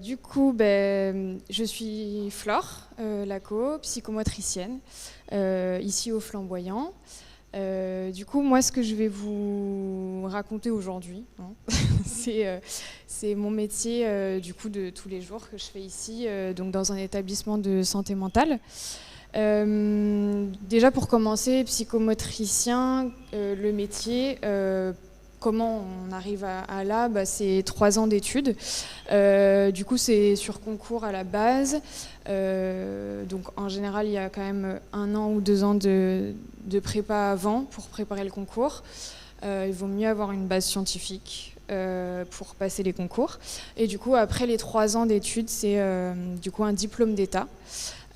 Du coup, je suis Flore Laco, psychomotricienne, ici au Flamboyant. Du coup, moi, ce que je vais vous raconter aujourd'hui, c'est mon métier du coup de tous les jours que je fais ici, donc dans un établissement de santé mentale. Déjà pour commencer, psychomotricien, le métier, comment on arrive à là, c'est 3 ans d'études. Du coup, c'est sur concours à la base. Donc en général, il y a quand même 1 an ou 2 ans de prépa avant pour préparer le concours. Il vaut mieux avoir une base scientifique pour passer les concours. Et du coup, après les 3 ans d'études, c'est du coup un diplôme d'État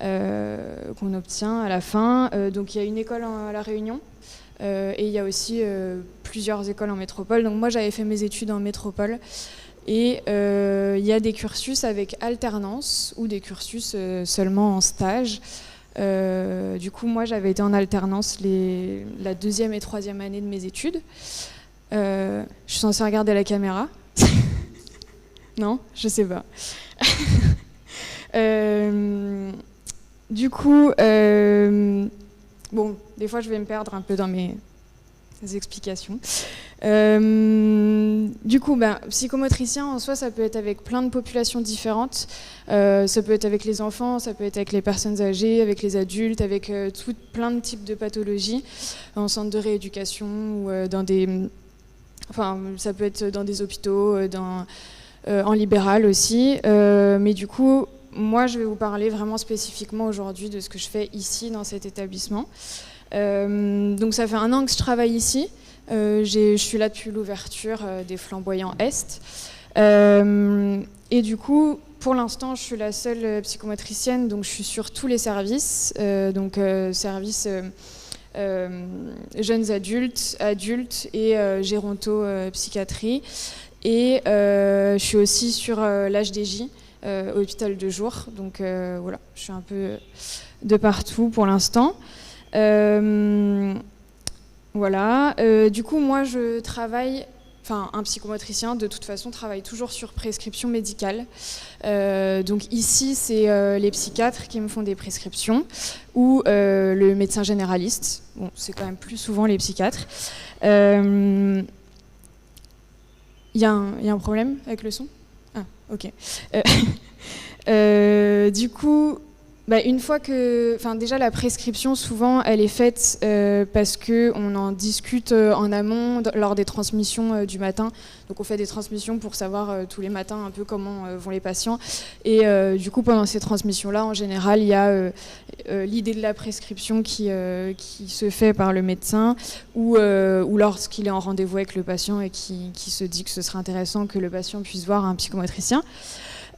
qu'on obtient à la fin. Donc il y a une école à La Réunion et il y a aussi plusieurs écoles en métropole. Donc moi, j'avais fait mes études en métropole. Et il y a des cursus avec alternance ou des cursus seulement en stage. Du coup, moi, j'avais été en alternance la 2e et 3e année de mes études. Je suis censée regarder la caméra. Non, je sais pas. Du coup, bon, des fois, je vais me perdre un peu dans mes explications. Du coup, psychomotricien en soi, ça peut être avec plein de populations différentes. Ça peut être avec les enfants, ça peut être avec les personnes âgées, avec les adultes, avec plein de types de pathologies, en centre de rééducation ou dans des... Enfin, ça peut être dans des hôpitaux, en libéral aussi. Mais du coup, moi, je vais vous parler vraiment spécifiquement aujourd'hui de ce que je fais ici, dans cet établissement. Donc ça fait 1 an que je travaille ici. Je suis là depuis l'ouverture des Flamboyants Est. Et du coup, pour l'instant, je suis la seule psychomotricienne, donc je suis sur tous les services, services jeunes adultes et géronto-psychiatrie. Et je suis aussi sur l'HDJ, hôpital de jour. Donc voilà, je suis un peu de partout pour l'instant. Voilà. Du coup, moi, je travaille... Enfin, un psychomotricien, de toute façon, travaille toujours sur prescription médicale. Donc ici, c'est les psychiatres qui me font des prescriptions ou le médecin généraliste. Bon, c'est quand même plus souvent les psychiatres. Il y a un problème avec le son ? Ah, ok. Du coup... une fois que, déjà la prescription souvent elle est faite parce que on en discute en amont lors des transmissions du matin. Donc on fait des transmissions pour savoir tous les matins un peu comment vont les patients. Et du coup pendant ces transmissions-là, en général, il y a l'idée de la prescription qui se fait par le médecin ou lorsqu'il est en rendez-vous avec le patient et qui se dit que ce serait intéressant que le patient puisse voir un psychomotricien.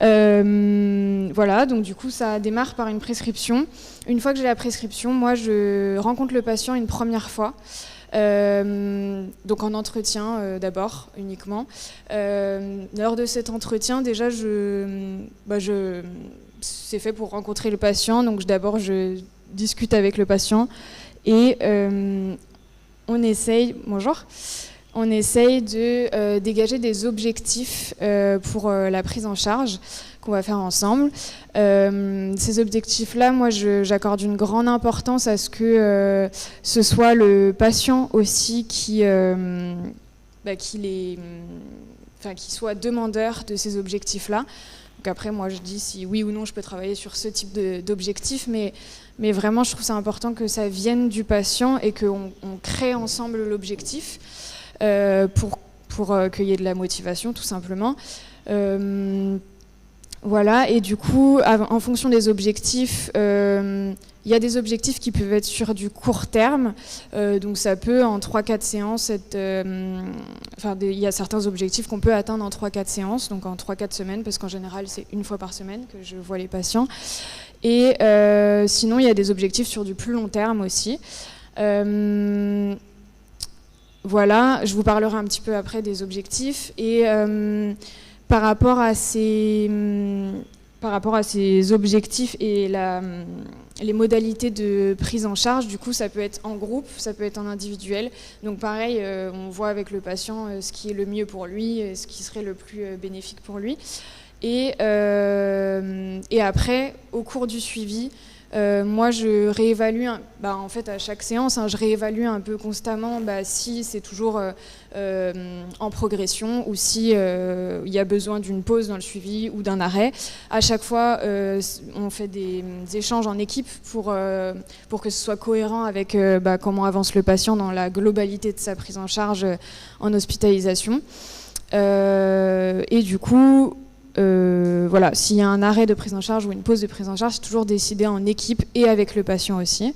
Voilà, donc du coup ça démarre par une prescription. Une fois que j'ai la prescription, moi je rencontre le patient une première fois, donc en entretien d'abord uniquement. Lors de cet entretien, déjà c'est fait pour rencontrer le patient, donc d'abord je discute avec le patient et on essaye de dégager des objectifs pour la prise en charge qu'on va faire ensemble. Ces objectifs-là, moi, j'accorde une grande importance à ce que ce soit le patient aussi qui soit demandeur de ces objectifs-là. Donc après, moi, je dis si oui ou non je peux travailler sur ce type d'objectifs, mais vraiment, je trouve ça important que ça vienne du patient et qu'on crée ensemble l'objectif. Pour qu'il y ait de la motivation, tout simplement. Voilà, et du coup, en fonction des objectifs, il y a des objectifs qui peuvent être sur du court terme, donc ça peut en 3-4 séances être... il y a certains objectifs qu'on peut atteindre en 3-4 séances, donc en 3-4 semaines, parce qu'en général, c'est 1 fois par semaine que je vois les patients. Et sinon, il y a des objectifs sur du plus long terme aussi. Voilà, je vous parlerai un petit peu après des objectifs. Et par rapport à ces par rapport à ses objectifs et les modalités de prise en charge, du coup, ça peut être en groupe, ça peut être en individuel. Donc pareil, on voit avec le patient ce qui est le mieux pour lui, ce qui serait le plus bénéfique pour lui. Et après, au cours du suivi, moi, je réévalue, en fait, à chaque séance, je réévalue un peu constamment si c'est toujours en progression ou si il y a besoin d'une pause dans le suivi ou d'un arrêt. À chaque fois, on fait des échanges en équipe pour que ce soit cohérent avec comment avance le patient dans la globalité de sa prise en charge en hospitalisation. Et du coup, voilà, s'il y a un arrêt de prise en charge ou une pause de prise en charge, c'est toujours décidé en équipe et avec le patient aussi.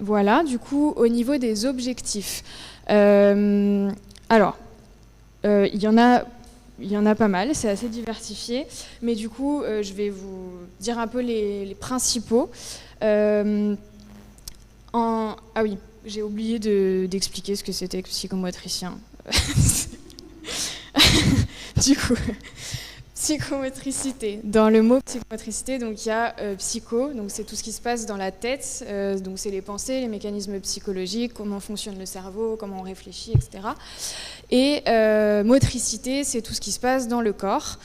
Voilà, du coup, au niveau des objectifs. Alors, il y en a pas mal, c'est assez diversifié, mais du coup, je vais vous dire un peu les principaux. Ah oui, j'ai oublié d'expliquer ce que c'était que psychomotricien. Du coup, psychomotricité. Dans le mot psychomotricité, donc il y a psycho, donc c'est tout ce qui se passe dans la tête, donc c'est les pensées, les mécanismes psychologiques, comment fonctionne le cerveau, comment on réfléchit, etc. Et motricité, c'est tout ce qui se passe dans le corps.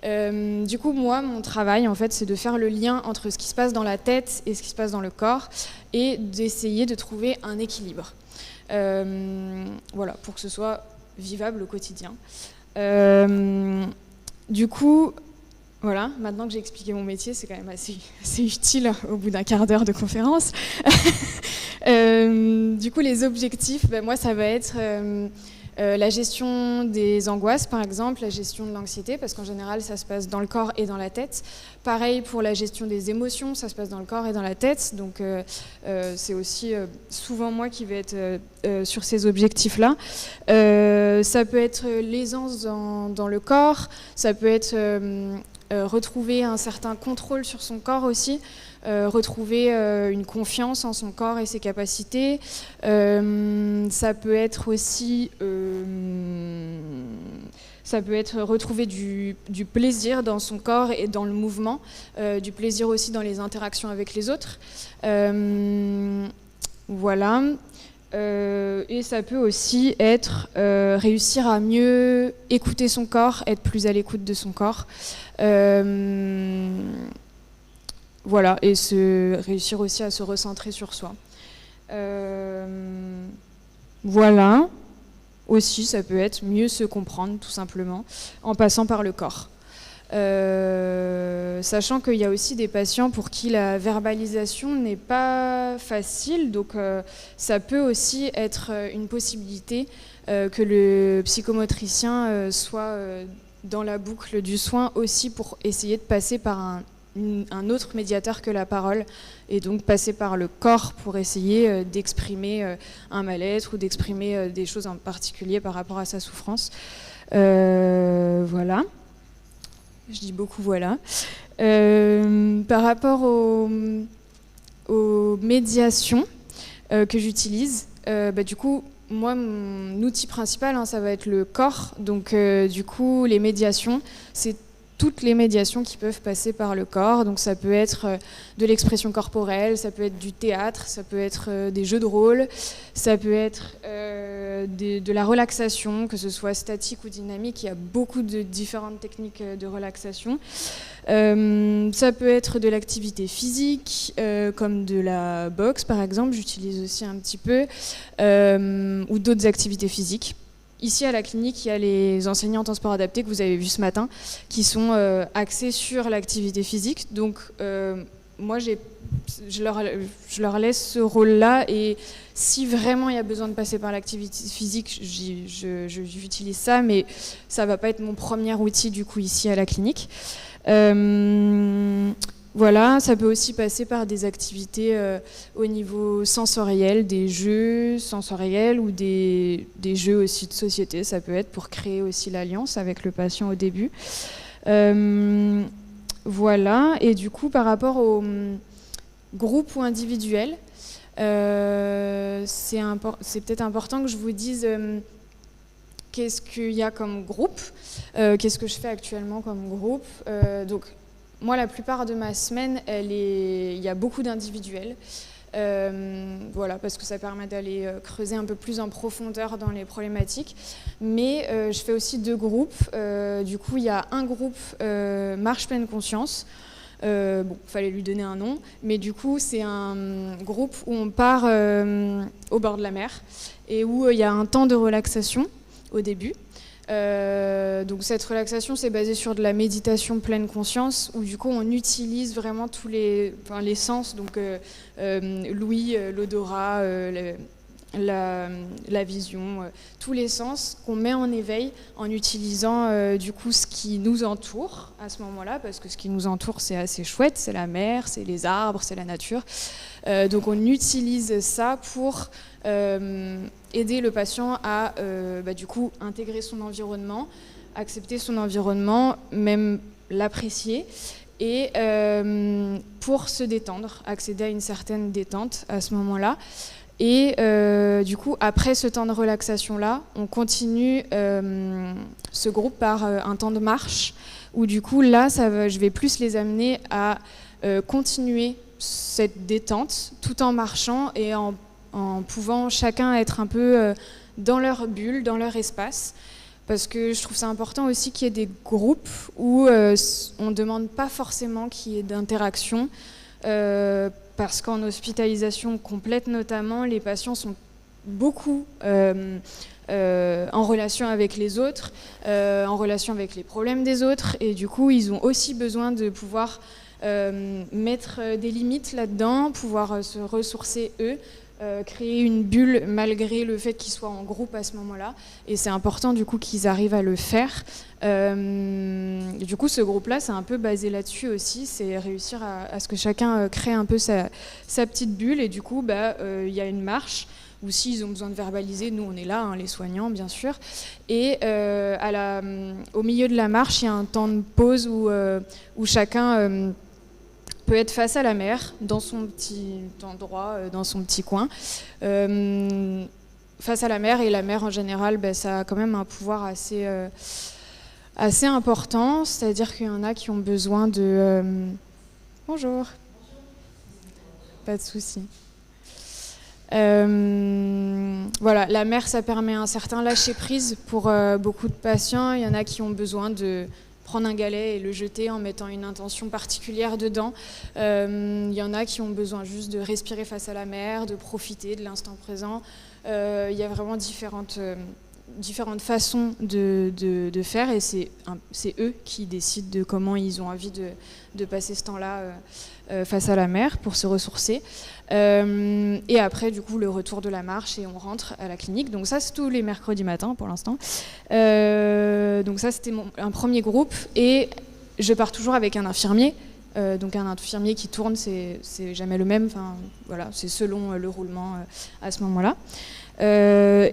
Du coup, moi, mon travail, en fait, c'est de faire le lien entre ce qui se passe dans la tête et ce qui se passe dans le corps, et d'essayer de trouver un équilibre. Voilà, pour que ce soit vivable au quotidien. Du coup, voilà, maintenant que j'ai expliqué mon métier, c'est quand même assez utile au bout d'un quart d'heure de conférence. Du coup, les objectifs, moi, ça va être la gestion des angoisses, par exemple, la gestion de l'anxiété, parce qu'en général, ça se passe dans le corps et dans la tête. Pareil pour la gestion des émotions, ça se passe dans le corps et dans la tête. Donc, c'est aussi souvent moi qui vais être sur ces objectifs-là. Ça peut être l'aisance dans le corps, ça peut être retrouver un certain contrôle sur son corps aussi. Retrouver une confiance en son corps et ses capacités. Ça peut être aussi retrouver du plaisir dans son corps et dans le mouvement, du plaisir aussi dans les interactions avec les autres. Voilà. Et ça peut aussi être réussir à mieux écouter son corps, être plus à l'écoute de son corps. Voilà, et réussir aussi à se recentrer sur soi. Voilà. Aussi, ça peut être mieux se comprendre, tout simplement, en passant par le corps. Sachant qu'il y a aussi des patients pour qui la verbalisation n'est pas facile, donc ça peut aussi être une possibilité que le psychomotricien soit dans la boucle du soin aussi pour essayer de passer par un autre médiateur que la parole, et donc passer par le corps pour essayer d'exprimer un mal-être ou d'exprimer des choses en particulier par rapport à sa souffrance. Voilà. Je dis beaucoup voilà. Par rapport aux médiations que j'utilise, du coup, moi, mon outil principal, ça va être le corps. Donc, du coup, les médiations, c'est toutes les médiations qui peuvent passer par le corps. Donc ça peut être de l'expression corporelle, ça peut être du théâtre, ça peut être des jeux de rôle, ça peut être de la relaxation, que ce soit statique ou dynamique. Il y a beaucoup de différentes techniques de relaxation. Ça peut être de l'activité physique, comme de la boxe par exemple, j'utilise aussi un petit peu, ou d'autres activités physiques. Ici, à la clinique, il y a les enseignantes en sport adapté que vous avez vu ce matin, qui sont axées sur l'activité physique. Donc, moi, je leur laisse ce rôle-là. Et si vraiment il y a besoin de passer par l'activité physique, j'utilise ça. Mais ça ne va pas être mon premier outil, du coup, ici à la clinique. Voilà, ça peut aussi passer par des activités au niveau sensoriel, des jeux sensoriels ou des jeux aussi de société. Ça peut être pour créer aussi l'alliance avec le patient au début. Voilà, et du coup, par rapport au groupe ou individuel, c'est peut-être important que je vous dise qu'est-ce qu'il y a comme groupe, qu'est-ce que je fais actuellement comme groupe. Donc, moi, la plupart de ma semaine, il y a beaucoup d'individuels. Voilà, parce que ça permet d'aller creuser un peu plus en profondeur dans les problématiques. Mais je fais aussi 2 groupes. Du coup, il y a un groupe Marche pleine conscience. Bon, fallait lui donner un nom, mais du coup, c'est un groupe où on part au bord de la mer et où il y a un temps de relaxation au début. Donc cette relaxation, c'est basé sur de la méditation pleine conscience, où du coup on utilise vraiment tous les sens, donc l'ouïe, l'odorat, la vision, tous les sens qu'on met en éveil en utilisant du coup ce qui nous entoure à ce moment-là, parce que ce qui nous entoure c'est assez chouette, c'est la mer, c'est les arbres, c'est la nature. Donc on utilise ça pour aider le patient à du coup intégrer son environnement, accepter son environnement, même l'apprécier, et pour se détendre, accéder à une certaine détente à ce moment-là. Et du coup, après ce temps de relaxation-là, on continue ce groupe par un temps de marche, où du coup, là, je vais plus les amener à continuer cette détente tout en marchant et en pouvant chacun être un peu dans leur bulle, dans leur espace. Parce que je trouve ça important aussi qu'il y ait des groupes où on ne demande pas forcément qu'il y ait d'interaction. Parce qu'en hospitalisation complète notamment, les patients sont beaucoup en relation avec les autres, en relation avec les problèmes des autres, et du coup ils ont aussi besoin de pouvoir mettre des limites là-dedans, pouvoir se ressourcer eux, créer une bulle malgré le fait qu'ils soient en groupe à ce moment-là, et c'est important du coup qu'ils arrivent à le faire. Du coup ce groupe-là c'est un peu basé là-dessus aussi, c'est réussir à ce que chacun crée un peu sa petite bulle, et du coup y a une marche, ou s'ils ont besoin de verbaliser, nous on est là, hein, les soignants bien sûr, et au milieu de la marche il y a un temps de pause où chacun peut être face à la mer, dans son petit endroit, dans son petit coin, face à la mer, et la mer en général, ça a quand même un pouvoir assez important, c'est-à-dire qu'il y en a qui ont besoin de... Bonjour. Pas de souci. Voilà, la mer, ça permet un certain lâcher-prise pour beaucoup de patients. Il y en a qui ont besoin de prendre un galet et le jeter en mettant une intention particulière dedans. Il y en a qui ont besoin juste de respirer face à la mer, de profiter de l'instant présent. Il y a vraiment différentes façons de faire, et c'est eux qui décident de comment ils ont envie de passer ce temps-là face à la mer pour se ressourcer. Et après, du coup, le retour de la marche et on rentre à la clinique. Donc ça, c'est tous les mercredis matins pour l'instant. Donc ça, c'était un premier groupe, et je pars toujours avec un infirmier. Donc un infirmier qui tourne, c'est jamais le même. Enfin, voilà, c'est selon le roulement à ce moment-là.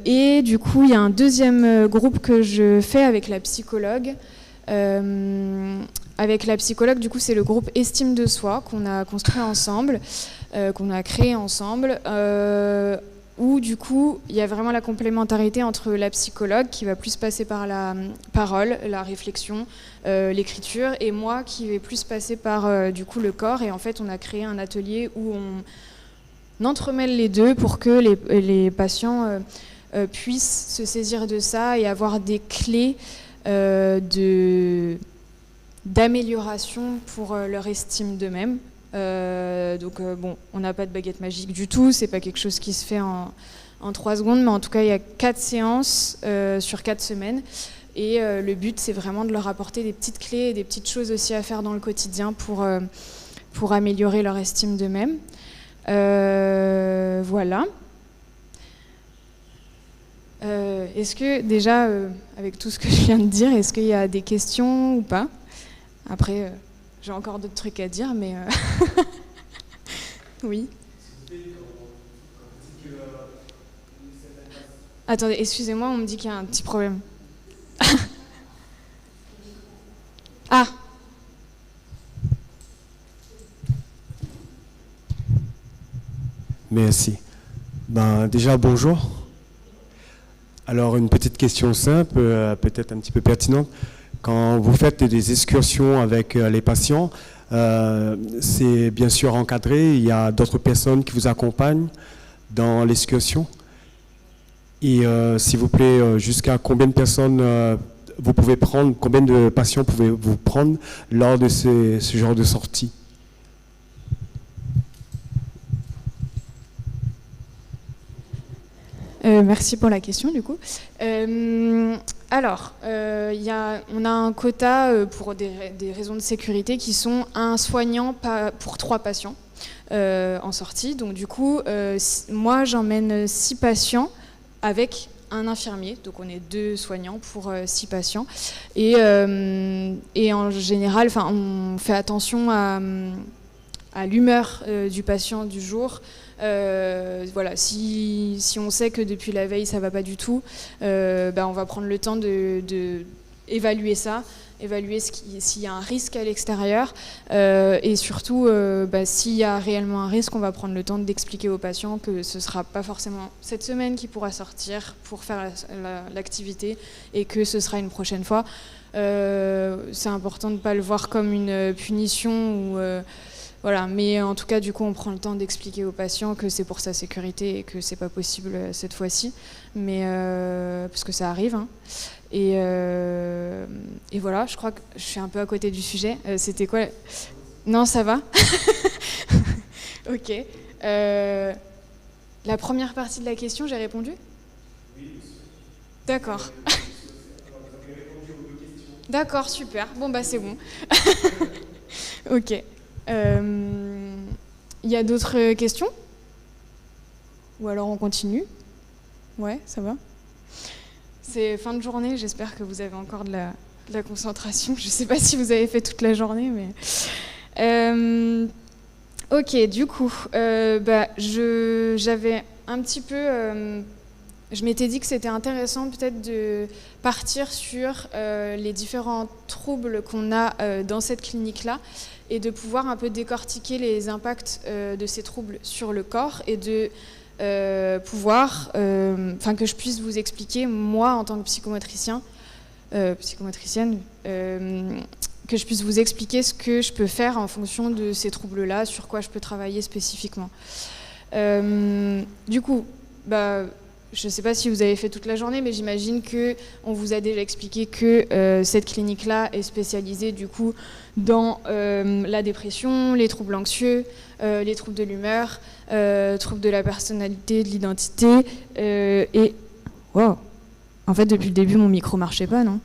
Et du coup, il y a un deuxième groupe que je fais avec la psychologue. Avec la psychologue, du coup, c'est le groupe Estime de soi qu'on a construit ensemble, qu'on a créé ensemble, où du coup, il y a vraiment la complémentarité entre la psychologue qui va plus passer par la parole, la réflexion, l'écriture, et moi qui vais plus passer par du coup le corps. Et en fait, on a créé un atelier où on entremêle les deux pour que les patients puissent se saisir de ça et avoir des clés d'amélioration pour leur estime d'eux-mêmes. Bon, on n'a pas de baguette magique du tout, c'est pas quelque chose qui se fait en 3 secondes, mais en tout cas il y a 4 séances sur 4 semaines, et le but c'est vraiment de leur apporter des petites clés et des petites choses aussi à faire dans le quotidien pour améliorer leur estime d'eux-mêmes. Voilà. Est-ce que déjà, avec tout ce que je viens de dire, est-ce qu'il y a des questions ou pas? Après, j'ai encore d'autres trucs à dire, mais... Oui. Attendez, excusez-moi, on me dit qu'il y a un petit problème. Ah! Merci. Déjà, bonjour. Alors, une petite question simple, peut-être un petit peu pertinente. Quand vous faites des excursions avec les patients, c'est bien sûr encadré, il y a d'autres personnes qui vous accompagnent dans l'excursion. Et s'il vous plaît, jusqu'à combien de personnes vous pouvez prendre, combien de patients pouvez-vous prendre lors de ce genre de sortie? Merci pour la question du coup. Alors, on a un quota pour des raisons de sécurité qui sont un soignant pour 3 patients en sortie. Donc du coup, moi j'emmène 6 patients avec un infirmier. Donc on est 2 soignants pour 6 patients. Et en général, on fait attention à l'humeur du patient du jour. Voilà, si on sait que depuis la veille ça va pas du tout, on va prendre le temps de évaluer ça, évaluer s'il y a un risque à l'extérieur, et surtout s'il y a réellement un risque, on va prendre le temps d'expliquer aux patients que ce sera pas forcément cette semaine qu'il pourra sortir pour faire l'activité et que ce sera une prochaine fois. C'est important de ne pas le voir comme une punition ou voilà, mais en tout cas, du coup, on prend le temps d'expliquer aux patients que c'est pour sa sécurité et que c'est pas possible cette fois-ci, mais parce que ça arrive. Hein. Et voilà, je crois que je suis un peu à côté du sujet. C'était quoi? Non, ça va. Ok. La première partie de la question, j'ai répondu? Oui. D'accord. D'accord, super. Bon, bah c'est bon. Ok. Y a d'autres questions? Ou alors on continue? Ouais, ça va? C'est fin de journée, j'espère que vous avez encore de la concentration. Je ne sais pas si vous avez fait toute la journée, mais... ok, du coup, j'avais un petit peu... je m'étais dit que c'était intéressant peut-être de partir sur les différents troubles qu'on a dans cette clinique-là et de pouvoir un peu décortiquer les impacts de ces troubles sur le corps et de pouvoir, que je puisse vous expliquer, moi en tant que psychomotricienne, que je puisse vous expliquer ce que je peux faire en fonction de ces troubles-là, sur quoi je peux travailler spécifiquement. Du coup, je ne sais pas si vous avez fait toute la journée, mais j'imagine qu'on vous a déjà expliqué que cette clinique-là est spécialisée du coup dans la dépression, les troubles anxieux, les troubles de l'humeur, troubles de la personnalité, de l'identité, et... Wow. En fait, depuis le début, mon micro marchait pas, non?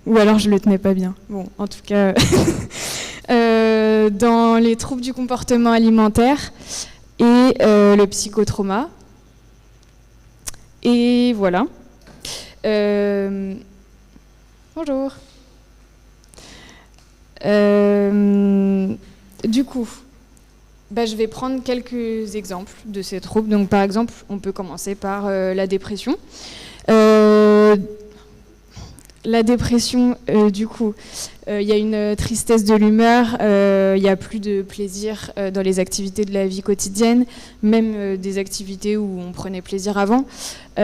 Ou alors je le tenais pas bien. Bon, en tout cas, dans les troubles du comportement alimentaire et le psychotrauma. Et voilà. Bonjour. Du coup, je vais prendre quelques exemples de ces troubles. Donc, par exemple, on peut commencer par la dépression. La dépression, du coup, il y a une tristesse de l'humeur, il n'y a plus de plaisir dans les activités de la vie quotidienne, même des activités où on prenait plaisir avant. Et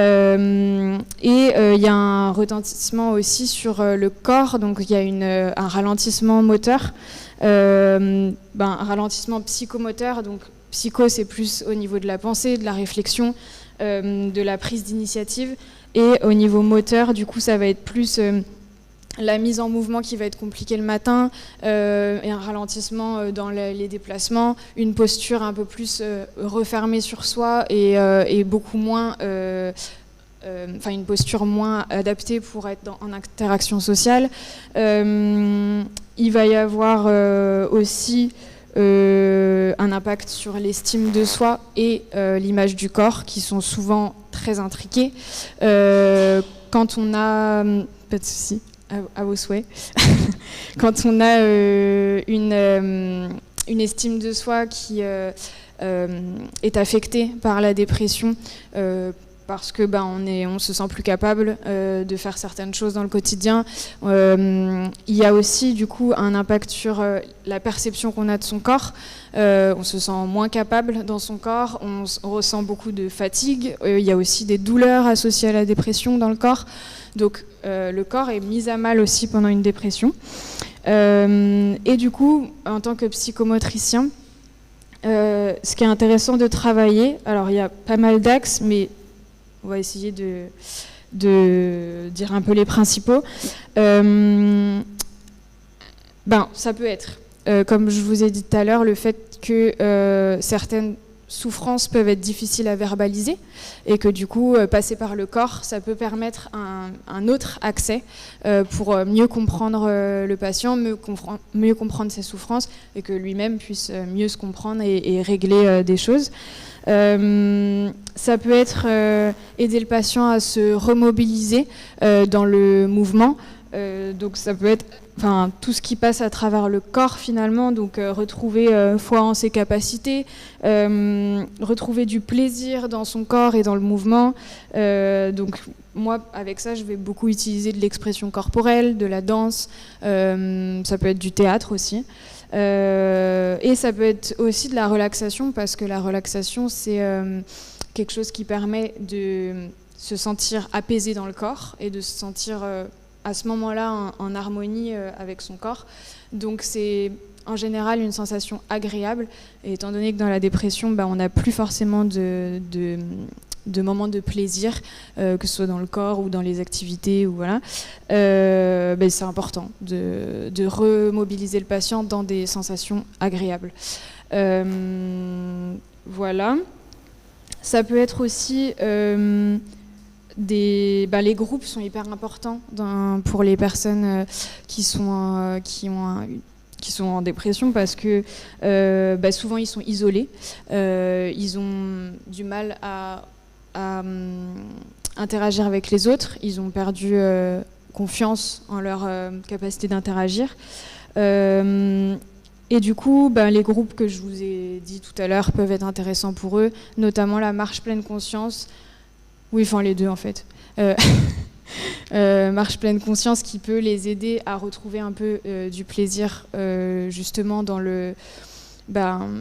il y a un retentissement aussi sur le corps, donc il y a un ralentissement moteur, un ralentissement psychomoteur, donc psycho c'est plus au niveau de la pensée, de la réflexion, de la prise d'initiative. Et au niveau moteur, du coup, ça va être plus la mise en mouvement qui va être compliquée le matin, et un ralentissement dans les déplacements, une posture un peu plus refermée sur soi et beaucoup moins, une posture moins adaptée pour être en interaction sociale. Il va y avoir aussi un impact sur l'estime de soi et l'image du corps qui sont souvent très intriqués. Quand on a, pas de souci, à vos souhaits, quand on a une estime de soi qui est affectée par la dépression, parce que on se sent plus capable de faire certaines choses dans le quotidien. Il y a aussi du coup un impact sur la perception qu'on a de son corps. On se sent moins capable dans son corps, on ressent beaucoup de fatigue. Il y a aussi des douleurs associées à la dépression dans le corps. Donc le corps est mis à mal aussi pendant une dépression. Et du coup, en tant que psychomotricien, ce qui est intéressant de travailler, alors il y a pas mal d'axes, mais on va essayer de dire un peu les principaux. Ça peut être, comme je vous ai dit tout à l'heure, le fait que certaines souffrances peuvent être difficiles à verbaliser et que du coup, passer par le corps, ça peut permettre un autre accès pour mieux comprendre le patient, mieux comprendre ses souffrances et que lui-même puisse mieux se comprendre et régler des choses. Ça peut être aider le patient à se remobiliser dans le mouvement. Donc ça peut être tout ce qui passe à travers le corps finalement, donc retrouver foi en ses capacités, retrouver du plaisir dans son corps et dans le mouvement. Donc moi avec ça je vais beaucoup utiliser de l'expression corporelle, de la danse, ça peut être du théâtre aussi. Et ça peut être aussi de la relaxation, parce que la relaxation c'est quelque chose qui permet de se sentir apaisé dans le corps et de se sentir à ce moment-là en harmonie avec son corps. Donc c'est en général une sensation agréable, et étant donné que dans la dépression on n'a plus forcément de moments de plaisir, que ce soit dans le corps ou dans les activités, ou voilà, c'est important de remobiliser le patient dans des sensations agréables. Voilà. Ça peut être aussi les groupes sont hyper importants pour les personnes qui sont en dépression, parce que souvent ils sont isolés, ils ont du mal à interagir avec les autres, ils ont perdu confiance en leur capacité d'interagir. Et du coup, les groupes que je vous ai dit tout à l'heure peuvent être intéressants pour eux, notamment la marche pleine conscience. Oui, les deux en fait. Marche pleine conscience qui peut les aider à retrouver un peu du plaisir justement dans le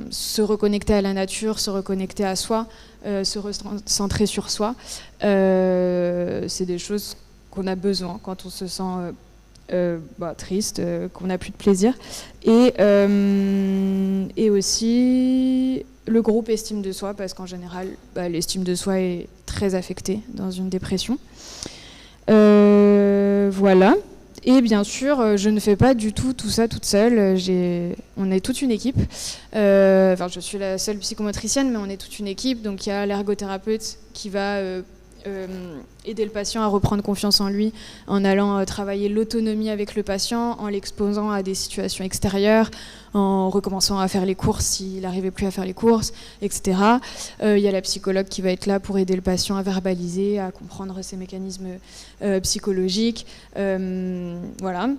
se reconnecter à la nature, se reconnecter à soi, se recentrer sur soi. C'est des choses qu'on a besoin quand on se sent triste, qu'on n'a plus de plaisir. Et aussi le groupe estime de soi, parce qu'en général, l'estime de soi est très affectée dans une dépression. Voilà. Et bien sûr, je ne fais pas du tout ça toute seule. On est toute une équipe. Je suis la seule psychomotricienne, mais on est toute une équipe. Donc il y a l'ergothérapeute qui va aider le patient à reprendre confiance en lui en allant travailler l'autonomie avec le patient, en l'exposant à des situations extérieures, en recommençant à faire les courses s'il n'arrivait plus à faire les courses, etc. Il y a la psychologue qui va être là pour aider le patient à verbaliser, à comprendre ses mécanismes psychologiques. Voilà.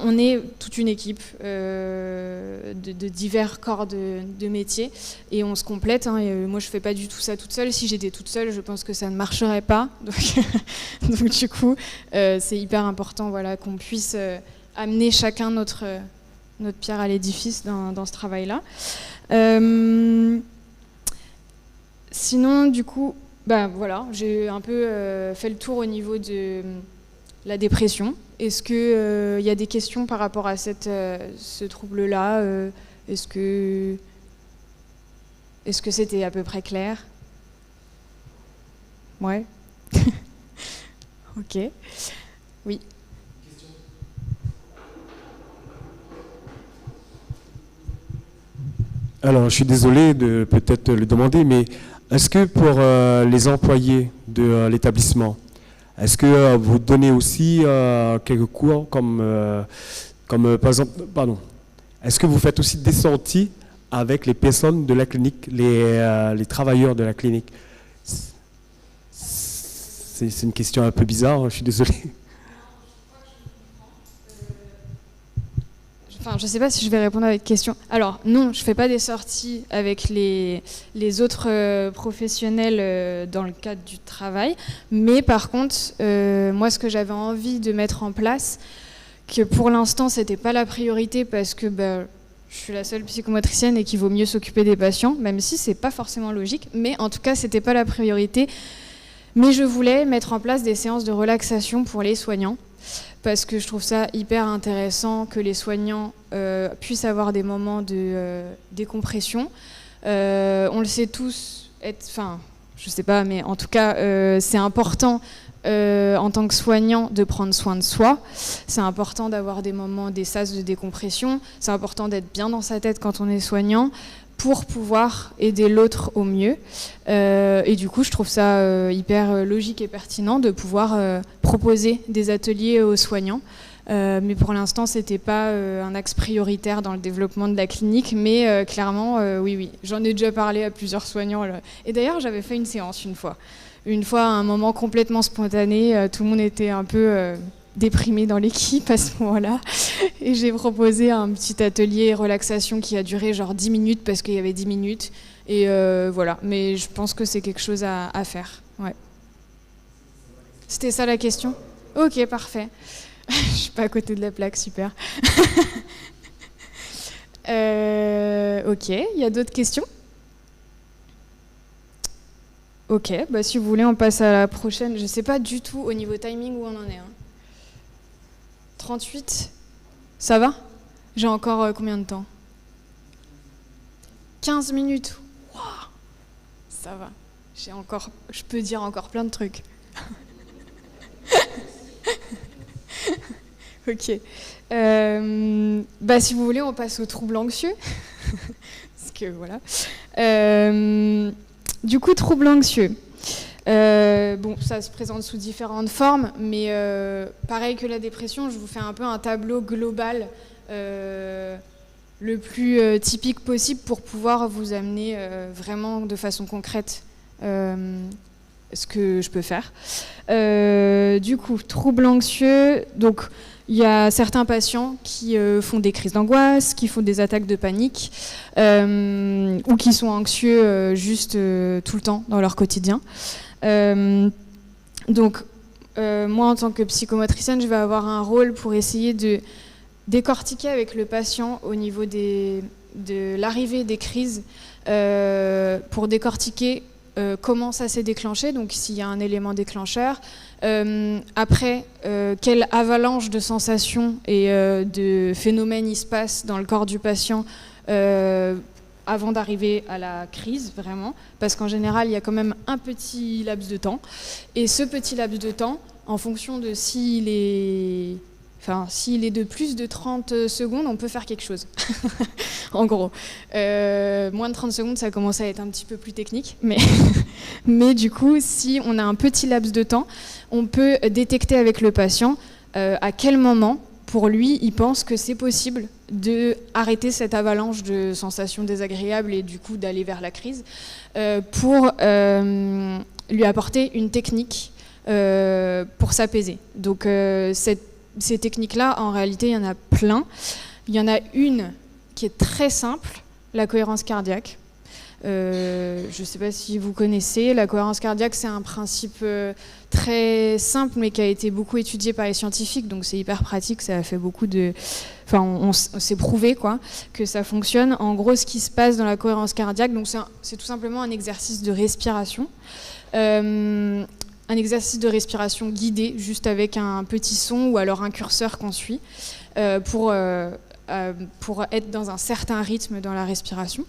On est toute une équipe de divers corps de métiers, et on se complète. Moi, je ne fais pas du tout ça toute seule. Si j'étais toute seule, je pense que ça ne marcherait pas. Donc du coup, c'est hyper important qu'on puisse amener chacun notre pierre à l'édifice dans ce travail-là. Sinon, du coup, j'ai un peu fait le tour au niveau de la dépression. Est-ce qu'il y a des questions par rapport à ce trouble-là? Est-ce que c'était à peu près clair? Ouais. Ok. Oui. Alors, je suis désolé de peut-être le demander, mais est-ce que pour les employés de l'établissement, est-ce que vous donnez aussi quelques cours comme par exemple, est-ce que vous faites aussi des sorties avec les personnes de la clinique, les travailleurs de la clinique? C'est une question un peu bizarre, je suis désolé. Enfin, je ne sais pas si je vais répondre à votre question. Alors, non, je ne fais pas des sorties avec les autres professionnels dans le cadre du travail. Mais par contre, moi, ce que j'avais envie de mettre en place, que pour l'instant, ce n'était pas la priorité parce que je suis la seule psychomotricienne et qu'il vaut mieux s'occuper des patients, même si ce n'est pas forcément logique. Mais en tout cas, ce n'était pas la priorité. Mais je voulais mettre en place des séances de relaxation pour les soignants. Parce que je trouve ça hyper intéressant que les soignants puissent avoir des moments de décompression. On le sait tous, enfin, je sais pas, mais en tout cas, c'est important en tant que soignant de prendre soin de soi. C'est important d'avoir des moments, des sas de décompression. C'est important d'être bien dans sa tête quand on est soignant pour pouvoir aider l'autre au mieux. Et du coup, je trouve ça hyper logique et pertinent de pouvoir proposer des ateliers aux soignants. Mais pour l'instant, ce n'était pas un axe prioritaire dans le développement de la clinique, mais clairement, oui. J'en ai déjà parlé à plusieurs soignants. Là. Et d'ailleurs, j'avais fait une séance une fois. Une fois, à un moment complètement spontané, tout le monde était un peu déprimé dans l'équipe à ce moment-là. Et j'ai proposé un petit atelier relaxation qui a duré genre 10 minutes parce qu'il y avait 10 minutes. Et voilà, mais je pense que c'est quelque chose à faire. Ouais. C'était ça la question ? Ok, parfait. Je suis pas à côté de la plaque, super. Ok, il y a d'autres questions ? Ok, si vous voulez, on passe à la prochaine. Je sais pas du tout au niveau timing où on en est. 38 ? Ça va ? J'ai encore combien de temps ? 15 minutes. Wow, ça va. Je peux dire encore plein de trucs. Ok. Si vous voulez, on passe aux troubles anxieux. Parce que voilà. Du coup, troubles anxieux. Ça se présente sous différentes formes, mais pareil que la dépression, je vous fais un peu un tableau global le plus typique possible pour pouvoir vous amener vraiment de façon concrète ce que je peux faire. Du coup, troubles anxieux, donc il y a certains patients qui font des crises d'angoisse, qui font des attaques de panique, ou qui sont anxieux juste tout le temps dans leur quotidien. Moi, en tant que psychomotricienne, je vais avoir un rôle pour essayer de décortiquer avec le patient au niveau de l'arrivée des crises, pour décortiquer comment ça s'est déclenché, donc s'il y a un élément déclencheur, après quelle avalanche de sensations et de phénomènes il se passe dans le corps du patient avant d'arriver à la crise, vraiment, parce qu'en général, il y a quand même un petit laps de temps, et ce petit laps de temps, en fonction de s'il est de plus de 30 secondes, on peut faire quelque chose. En gros. Moins de 30 secondes, ça commence à être un petit peu plus technique. Mais du coup, si on a un petit laps de temps, on peut détecter avec le patient à quel moment, pour lui, il pense que c'est possible d'arrêter cette avalanche de sensations désagréables et du coup d'aller vers la crise, pour lui apporter une technique pour s'apaiser. Donc ces techniques-là, en réalité, il y en a plein. Il y en a une qui est très simple, la cohérence cardiaque. Je ne sais pas si vous connaissez. La cohérence cardiaque, c'est un principe très simple, mais qui a été beaucoup étudié par les scientifiques. Donc c'est hyper pratique, ça a fait beaucoup de... Enfin, on s'est prouvé que ça fonctionne. En gros, ce qui se passe dans la cohérence cardiaque, donc c'est tout simplement un exercice de respiration. Un exercice de respiration guidé, juste avec un petit son ou alors un curseur qu'on suit pour être dans un certain rythme dans la respiration.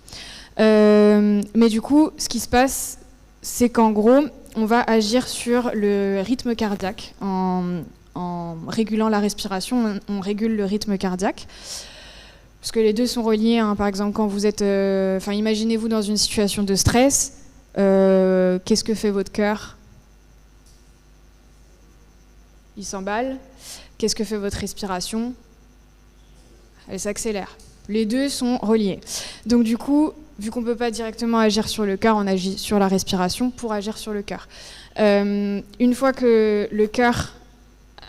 Mais du coup, ce qui se passe, c'est qu'en gros, on va agir sur le rythme cardiaque. En régulant la respiration, on régule le rythme cardiaque. Parce que les deux sont reliés. Par exemple, quand vous êtes... imaginez-vous dans une situation de stress. Qu'est-ce que fait votre cœur ? Il s'emballe. Qu'est-ce que fait votre respiration ? Elle s'accélère. Les deux sont reliés. Donc du coup, vu qu'on ne peut pas directement agir sur le cœur, on agit sur la respiration pour agir sur le cœur. Une fois que le cœur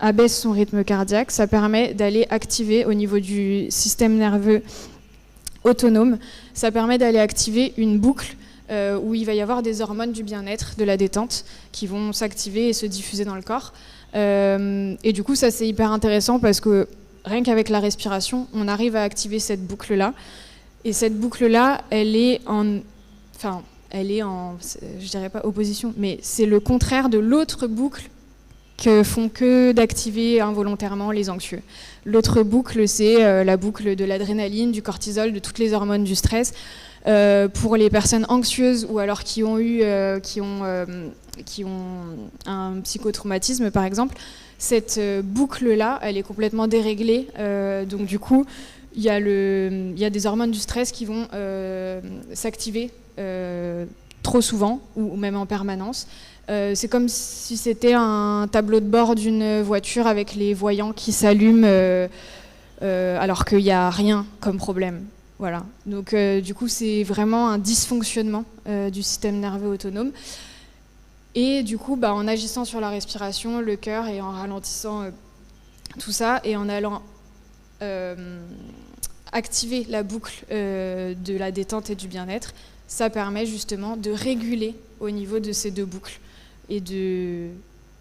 abaisse son rythme cardiaque, ça permet d'aller activer au niveau du système nerveux autonome, ça permet d'aller activer une boucle où il va y avoir des hormones du bien-être, de la détente, qui vont s'activer et se diffuser dans le corps. Et du coup, ça c'est hyper intéressant parce que rien qu'avec la respiration, on arrive à activer cette boucle-là. Et cette boucle-là, elle est en, je dirais pas opposition, mais c'est le contraire de l'autre boucle que font que d'activer involontairement les anxieux. L'autre boucle, c'est la boucle de l'adrénaline, du cortisol, de toutes les hormones du stress. Pour les personnes anxieuses ou alors qui ont un psychotraumatisme, par exemple, cette boucle-là, elle est complètement déréglée. Donc du coup, il y a des hormones du stress qui vont s'activer trop souvent ou même en permanence. C'est comme si c'était un tableau de bord d'une voiture avec les voyants qui s'allument alors qu'il n'y a rien comme problème. Voilà. Donc du coup, c'est vraiment un dysfonctionnement du système nerveux autonome. Et du coup, en agissant sur la respiration, le cœur, et en ralentissant tout ça, et en allant activer la boucle de la détente et du bien-être, ça permet justement de réguler au niveau de ces deux boucles et de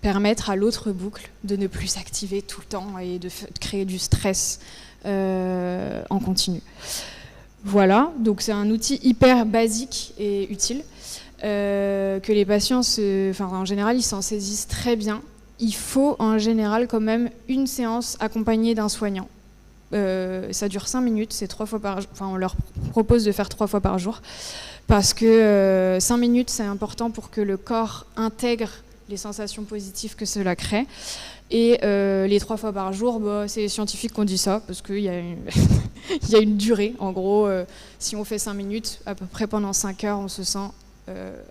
permettre à l'autre boucle de ne plus s'activer tout le temps et de créer du stress en continu. Voilà, donc c'est un outil hyper basique et utile que les patients, en général, ils s'en saisissent très bien. Il faut en général quand même une séance accompagnée d'un soignant. Ça dure 5 minutes, c'est 3 fois par jour. Enfin, on leur propose de faire 3 fois par jour parce que 5 minutes, c'est important pour que le corps intègre les sensations positives que cela crée. Et les 3 fois par jour, c'est les scientifiques qui ont dit ça, parce qu'il y a il y a une durée. En gros, si on fait 5 minutes, à peu près pendant 5 heures, on se sent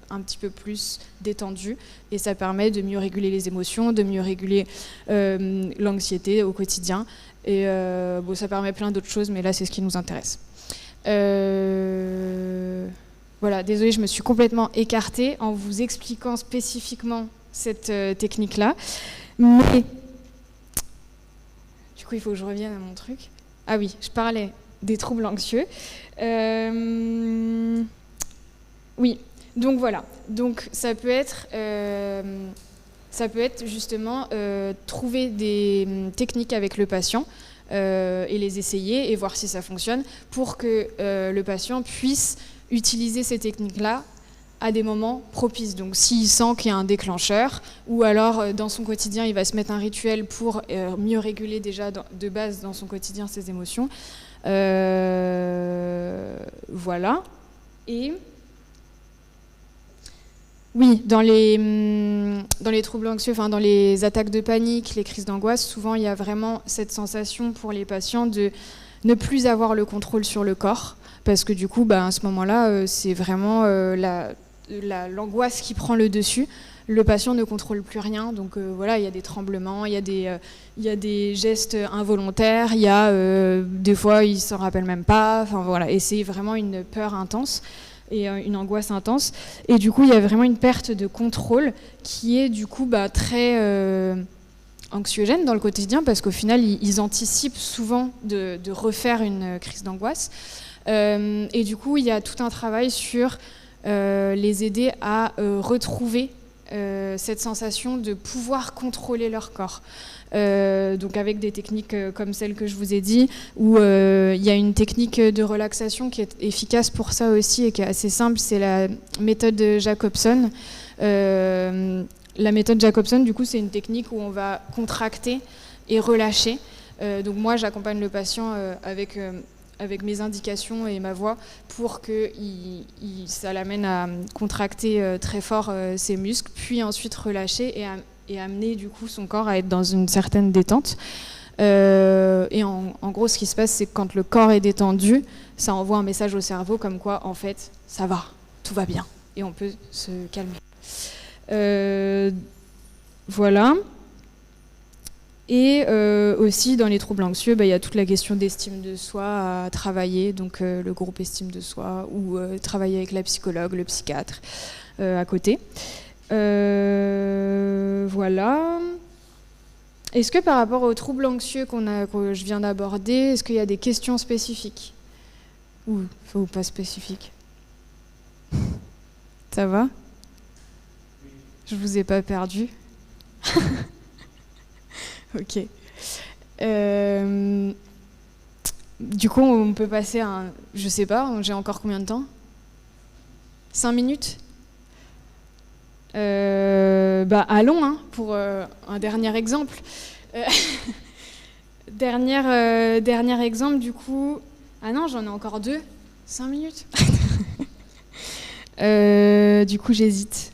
un petit peu plus détendu. Et ça permet de mieux réguler les émotions, de mieux réguler l'anxiété au quotidien. Et ça permet plein d'autres choses, mais là, c'est ce qui nous intéresse. Voilà, désolée, je me suis complètement écartée en vous expliquant spécifiquement cette technique-là. Mais, du coup, il faut que je revienne à mon truc. Ah oui, je parlais des troubles anxieux. Oui, donc voilà. Donc ça peut être justement trouver des techniques avec le patient et les essayer et voir si ça fonctionne pour que le patient puisse utiliser ces techniques-là à des moments propices. Donc s'il sent qu'il y a un déclencheur, ou alors dans son quotidien, il va se mettre un rituel pour mieux réguler déjà de base dans son quotidien ses émotions. Voilà. Et oui, dans les troubles anxieux, dans les attaques de panique, les crises d'angoisse, souvent il y a vraiment cette sensation pour les patients de ne plus avoir le contrôle sur le corps, parce que du coup, à ce moment-là, c'est vraiment l'angoisse qui prend le dessus. Le patient ne contrôle plus rien, donc voilà, il y a des tremblements, il y a des gestes involontaires, il y a des fois il s'en rappelle même pas, voilà, et c'est vraiment une peur intense et une angoisse intense, et du coup il y a vraiment une perte de contrôle qui est du coup très anxiogène dans le quotidien, parce qu'au final ils anticipent souvent de refaire une crise d'angoisse, et du coup il y a tout un travail sur les aider à retrouver cette sensation de pouvoir contrôler leur corps. Donc avec des techniques comme celle que je vous ai dit, où il y a une technique de relaxation qui est efficace pour ça aussi et qui est assez simple, c'est la méthode Jacobson. La méthode Jacobson, du coup, c'est une technique où on va contracter et relâcher. Donc moi, j'accompagne le patient avec mes indications et ma voix pour que ça l'amène à contracter très fort ses muscles, puis ensuite relâcher et amener du coup son corps à être dans une certaine détente. Et en gros, ce qui se passe, c'est que quand le corps est détendu, ça envoie un message au cerveau comme quoi, en fait, ça va, tout va bien, et on peut se calmer. Voilà. Et aussi, dans les troubles anxieux, il y a toute la question d'estime de soi à travailler, donc le groupe estime de soi, ou travailler avec la psychologue, le psychiatre à côté. Voilà. Est-ce que par rapport aux troubles anxieux que je viens d'aborder, est-ce qu'il y a des questions spécifiques ou pas spécifiques? Ça va? Je vous ai pas perdu? Ok. Du coup, on peut passer à un... Je sais pas, j'ai encore combien de temps? 5 minutes? Allons, hein, pour un dernier exemple. Dernier exemple, du coup... Ah non, j'en ai encore 2. 5 minutes. Du coup, j'hésite.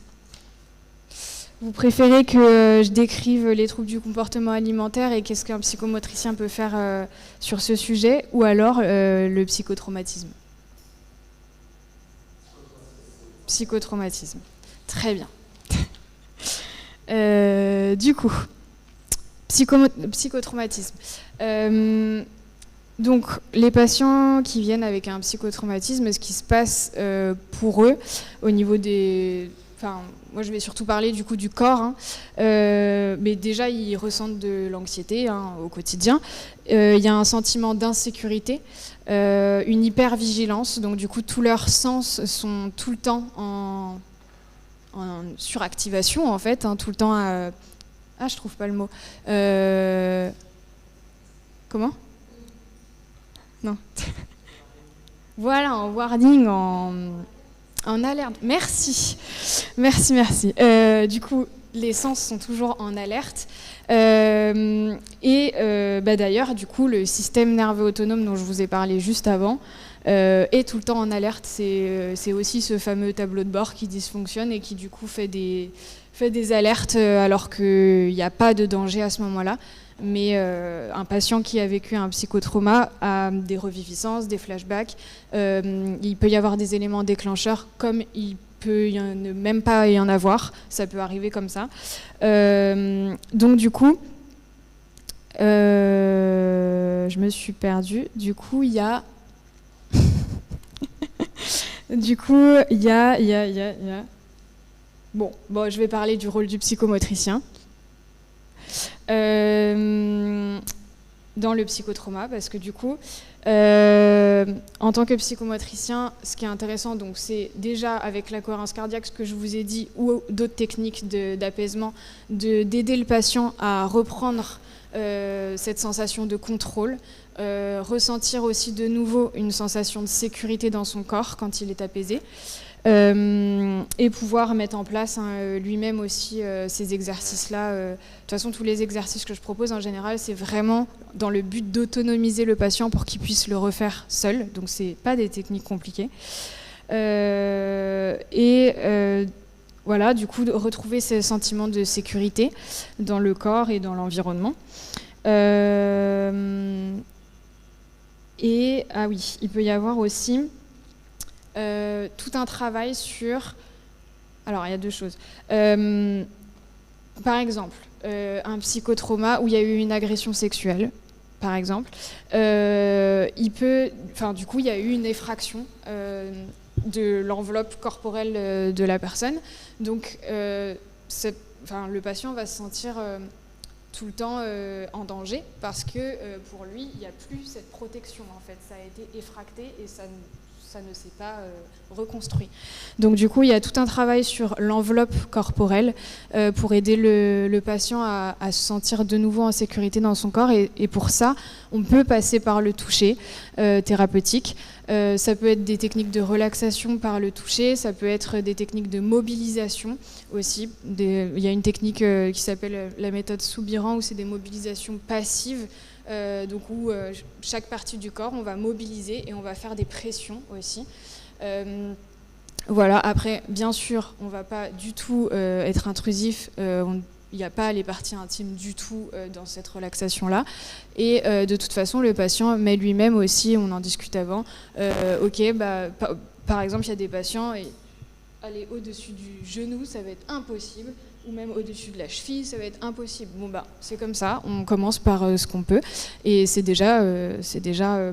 Vous préférez que je décrive les troubles du comportement alimentaire et qu'est-ce qu'un psychomotricien peut faire sur ce sujet, ou alors le psychotraumatisme? Psychotraumatisme. Très bien. Du coup, psychotraumatisme. Donc, les patients qui viennent avec un psychotraumatisme, ce qui se passe pour eux au niveau des... Enfin, moi, je vais surtout parler du coup du corps, hein. Mais déjà, ils ressentent de l'anxiété, hein, au quotidien. Il y a un sentiment d'insécurité, une hypervigilance. Donc, du coup, tous leurs sens sont tout le temps en suractivation, en fait, hein, tout le temps à... Ah, je trouve pas le mot. Comment? Non. Voilà, en warning, en alerte. Merci. Du coup, les sens sont toujours en alerte. D'ailleurs, du coup, le système nerveux autonome dont je vous ai parlé juste avant est tout le temps en alerte. C'est aussi ce fameux tableau de bord qui dysfonctionne et qui, du coup, fait des alertes alors qu'il n'y a pas de danger à ce moment-là. Mais un patient qui a vécu un psychotrauma a des reviviscences, des flashbacks. Il peut y avoir des éléments déclencheurs, comme il peut ne même pas y en avoir. Ça peut arriver comme ça. Donc du coup, je me suis perdue. Du coup, il y a... Bon, je vais parler du rôle du psychomotricien. Dans le psychotrauma, parce que du coup, en tant que psychomotricien, ce qui est intéressant, donc, c'est déjà avec la cohérence cardiaque, ce que je vous ai dit, ou d'autres techniques d'apaisement, d'aider le patient à reprendre cette sensation de contrôle, ressentir aussi de nouveau une sensation de sécurité dans son corps quand il est apaisé. Et pouvoir mettre en place lui-même aussi ces exercices-là. De toute façon, tous les exercices que je propose en général, c'est vraiment dans le but d'autonomiser le patient pour qu'il puisse le refaire seul. Donc, c'est pas des techniques compliquées. Voilà, du coup, de retrouver ce sentiment de sécurité dans le corps et dans l'environnement. Ah oui, il peut y avoir aussi tout un travail sur... Alors, il y a 2 choses. Par exemple, un psychotrauma où il y a eu une agression sexuelle, par exemple. Du coup, il y a eu une effraction de l'enveloppe corporelle de la personne. Donc, le patient va se sentir tout le temps en danger parce que pour lui, il n'y a plus cette protection, en fait. Ça a été effracté et ça ne s'est pas reconstruit. Donc du coup, il y a tout un travail sur l'enveloppe corporelle pour aider le patient à se sentir de nouveau en sécurité dans son corps. Et pour ça, on peut passer par le toucher thérapeutique. Ça peut être des techniques de relaxation par le toucher, ça peut être des techniques de mobilisation aussi. Il y a une technique qui s'appelle la méthode Soubiran, où c'est des mobilisations passives. Où chaque partie du corps, on va mobiliser et on va faire des pressions aussi. Voilà, après, bien sûr, on ne va pas du tout être intrusif. Il n'y a pas les parties intimes du tout dans cette relaxation-là. Et de toute façon, le patient met lui-même aussi, on en discute avant, par exemple, il y a des patients, aller au-dessus du genou, ça va être impossible. Ou même au-dessus de la cheville, ça va être impossible. C'est comme ça, on commence par ce qu'on peut, et c'est déjà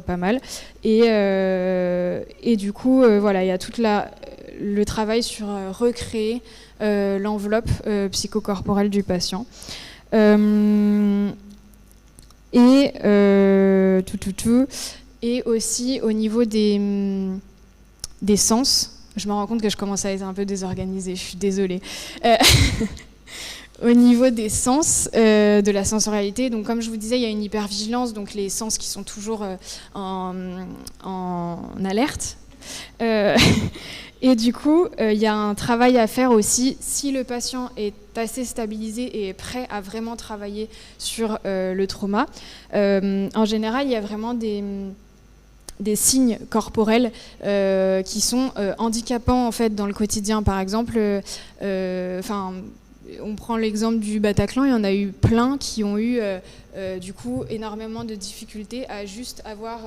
pas mal. Et du coup, voilà, il y a tout le travail sur recréer l'enveloppe psychocorporelle du patient. Et et aussi au niveau des sens. Je me rends compte que je commence à être un peu désorganisée, je suis désolée. Au niveau des sens, de la sensorialité, donc comme je vous disais, il y a une hypervigilance, donc les sens qui sont toujours en alerte. Et du coup, il y a un travail à faire aussi si le patient est assez stabilisé et est prêt à vraiment travailler sur le trauma. En général, il y a vraiment des signes corporels qui sont handicapants en fait dans le quotidien. Par exemple, on prend l'exemple du Bataclan, il y en a eu plein qui ont eu du coup énormément de difficultés à juste avoir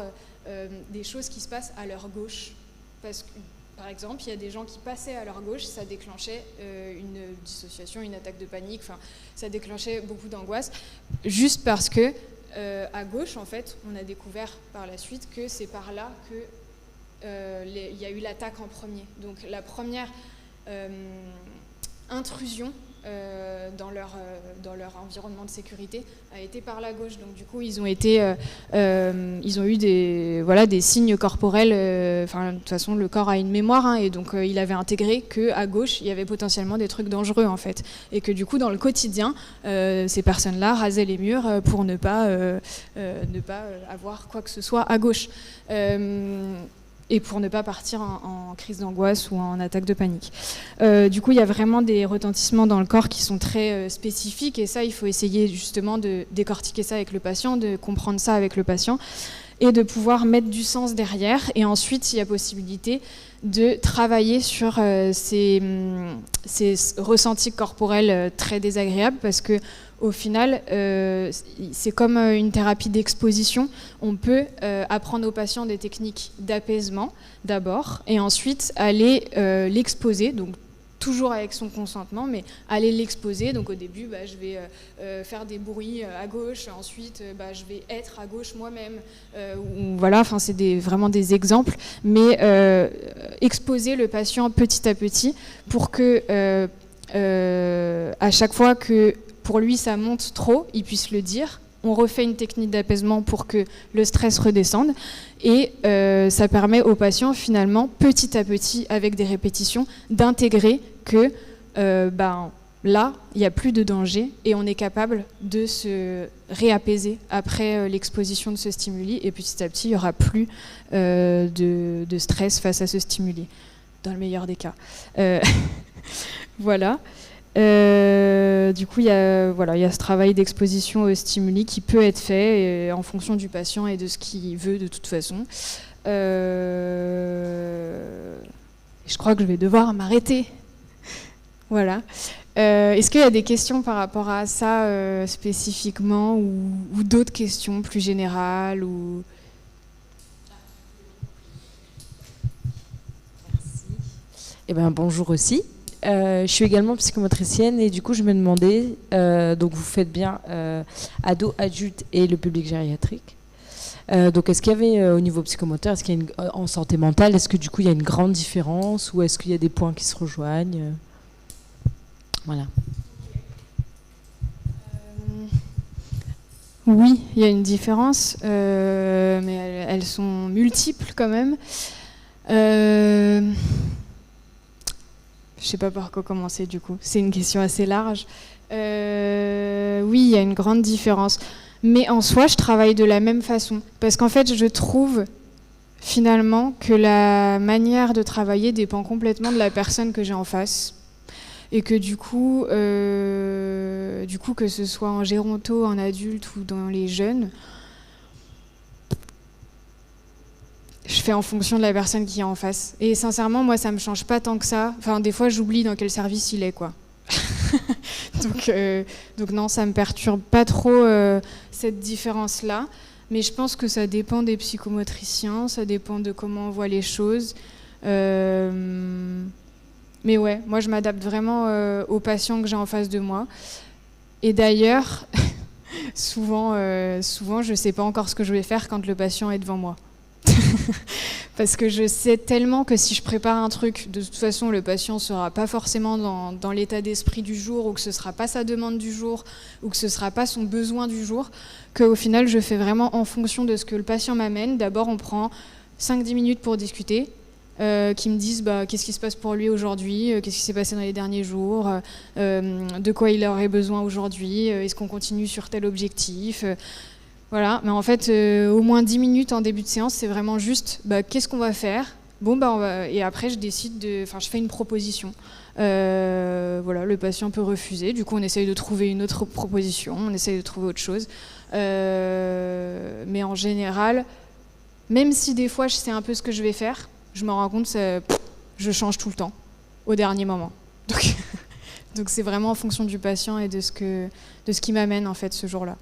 des choses qui se passent à leur gauche. Parce que, par exemple, il y a des gens qui passaient à leur gauche, ça déclenchait une dissociation, une attaque de panique, ça déclenchait beaucoup d'angoisse, juste parce que à gauche, en fait, on a découvert par la suite que c'est par là qu'il y a eu l'attaque en premier. Donc la première intrusion dans leur environnement de sécurité a été par la gauche. Donc du coup, ils ont eu des signes corporels. De toute façon, le corps a une mémoire, hein, et donc il avait intégré que à gauche, il y avait potentiellement des trucs dangereux en fait, et que du coup, dans le quotidien, ces personnes-là rasaient les murs pour ne pas avoir quoi que ce soit à gauche. Et pour ne pas partir en crise d'angoisse ou en attaque de panique. Du coup, il y a vraiment des retentissements dans le corps qui sont très spécifiques, et ça, il faut essayer justement de décortiquer ça avec le patient, de comprendre ça avec le patient, et de pouvoir mettre du sens derrière. Et ensuite, il y a possibilité de travailler sur ces ressentis corporels très désagréables, parce que au final, c'est comme une thérapie d'exposition. On peut apprendre aux patients des techniques d'apaisement d'abord, et ensuite aller l'exposer, donc toujours avec son consentement, mais aller l'exposer. Donc au début, je vais faire des bruits à gauche, ensuite je vais être à gauche moi-même. Voilà, c'est vraiment des exemples, mais exposer le patient petit à petit pour que à chaque fois que pour lui ça monte trop, il puisse le dire. On refait une technique d'apaisement pour que le stress redescende, et ça permet aux patients finalement petit à petit, avec des répétitions, d'intégrer que là il n'y a plus de danger et on est capable de se réapaiser après l'exposition de ce stimuli, et petit à petit il n'y aura plus de stress face à ce stimuli, dans le meilleur des cas. Voilà. Du coup, il y a ce travail d'exposition aux stimuli qui peut être fait en fonction du patient et de ce qu'il veut de toute façon. Je crois que je vais devoir m'arrêter. Voilà. Est-ce qu'il y a des questions par rapport à ça spécifiquement, ou d'autres questions plus générales ou... Merci. Bonjour aussi. Je suis également psychomotricienne, et du coup je me demandais, donc vous faites bien ados, adultes et le public gériatrique. Donc est-ce qu'il y avait au niveau psychomoteur, est-ce qu'il y a en santé mentale, est-ce que du coup il y a une grande différence, ou est-ce qu'il y a des points qui se rejoignent? Voilà. Oui, il y a une différence, mais elles sont multiples quand même. Je ne sais pas par quoi commencer du coup, c'est une question assez large. Oui, il y a une grande différence. Mais en soi, je travaille de la même façon. Parce qu'en fait, je trouve finalement que la manière de travailler dépend complètement de la personne que j'ai en face. Et que du coup, que ce soit en géronto, en adulte ou dans les jeunes, je fais en fonction de la personne qui est en face. Et sincèrement, moi, ça me change pas tant que ça. Enfin, des fois, j'oublie dans quel service il est, quoi. donc non, ça me perturbe pas trop cette différence-là. Mais je pense que ça dépend des psychomotriciens, ça dépend de comment on voit les choses. Mais ouais, moi, je m'adapte vraiment aux patients que j'ai en face de moi. Et d'ailleurs, souvent, je sais pas encore ce que je vais faire quand le patient est devant moi. parce que je sais tellement que si je prépare un truc, de toute façon, le patient ne sera pas forcément dans l'état d'esprit du jour, ou que ce ne sera pas sa demande du jour, ou que ce ne sera pas son besoin du jour, qu'au final, je fais vraiment en fonction de ce que le patient m'amène. D'abord, on prend 5-10 minutes pour discuter, qui me disent qu'est-ce qui se passe pour lui aujourd'hui, qu'est-ce qui s'est passé dans les derniers jours, de quoi il aurait besoin aujourd'hui, est-ce qu'on continue sur tel objectif, voilà. Mais en fait, au moins 10 minutes en début de séance, c'est vraiment juste qu'est-ce qu'on va faire. Bon, et après, je fais une proposition. Voilà, le patient peut refuser. Du coup, on essaye de trouver une autre proposition, on essaye de trouver autre chose. Mais en général, même si des fois je sais un peu ce que je vais faire, je me rends compte que je change tout le temps, au dernier moment. Donc c'est vraiment en fonction du patient et de ce qui m'amène en fait ce jour-là.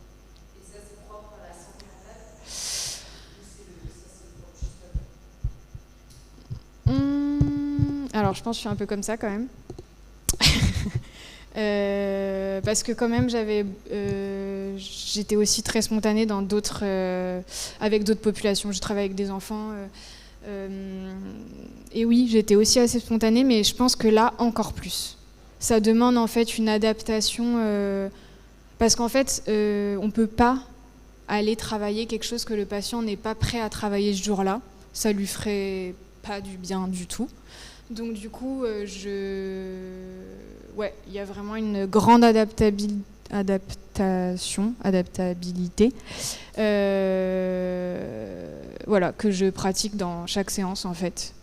Et ça, c'est propre à la santé mentale ? Alors je pense que je suis un peu comme ça quand même. Parce que quand même j'étais aussi très spontanée dans avec d'autres populations. Je travaille avec des enfants. Et oui, j'étais aussi assez spontanée, mais je pense que là, encore plus. Ça demande en fait une adaptation, parce qu'en fait, on ne peut pas aller travailler quelque chose que le patient n'est pas prêt à travailler ce jour-là. Ça lui ferait pas du bien du tout. Donc du coup, il y a vraiment une grande adaptabilité, voilà, que je pratique dans chaque séance en fait.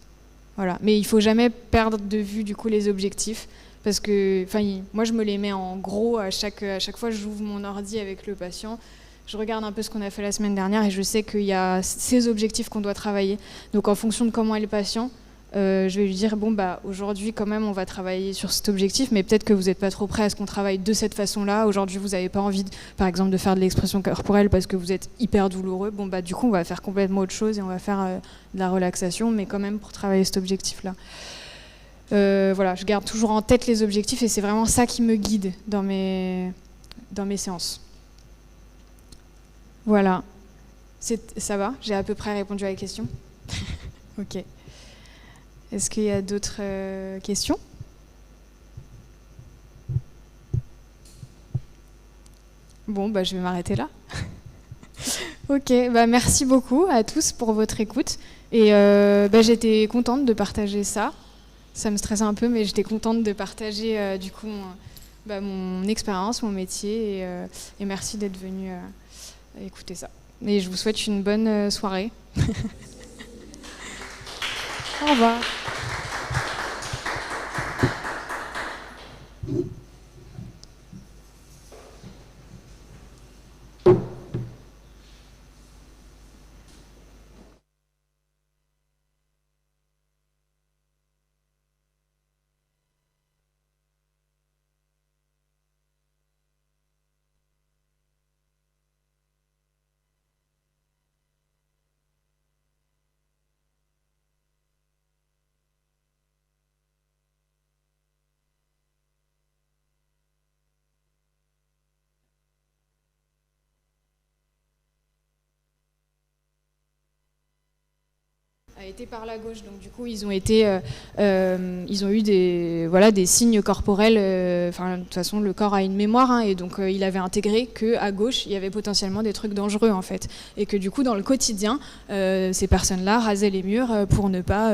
Voilà. Mais il ne faut jamais perdre de vue du coup les objectifs, parce que moi je me les mets en gros à chaque fois que j'ouvre mon ordi avec le patient. Je regarde un peu ce qu'on a fait la semaine dernière et je sais qu'il y a ces objectifs qu'on doit travailler. Donc en fonction de comment est le patient, je vais lui dire aujourd'hui quand même on va travailler sur cet objectif, mais peut-être que vous n'êtes pas trop prêt à ce qu'on travaille de cette façon-là. Aujourd'hui vous n'avez pas envie par exemple de faire de l'expression corporelle parce que vous êtes hyper douloureux. Du coup on va faire complètement autre chose et on va faire de la relaxation, mais quand même pour travailler cet objectif-là. Voilà, je garde toujours en tête les objectifs et c'est vraiment ça qui me guide dans mes séances. Voilà. Ça va ? J'ai à peu près répondu à la question ? Ok. Est-ce qu'il y a d'autres questions ? Bon, je vais m'arrêter là. Ok, merci beaucoup à tous pour votre écoute. Et j'étais contente de partager ça. Ça me stresse un peu, mais j'étais contente de partager du coup mon expérience, mon métier. Et merci d'être venu écouter ça. Et je vous souhaite une bonne soirée. Au revoir. A été par la gauche, donc du coup ils ont eu des signes corporels. De toute façon le corps a une mémoire, et donc il avait intégré que à gauche il y avait potentiellement des trucs dangereux en fait, et que du coup dans le quotidien ces personnes-là rasaient les murs pour ne pas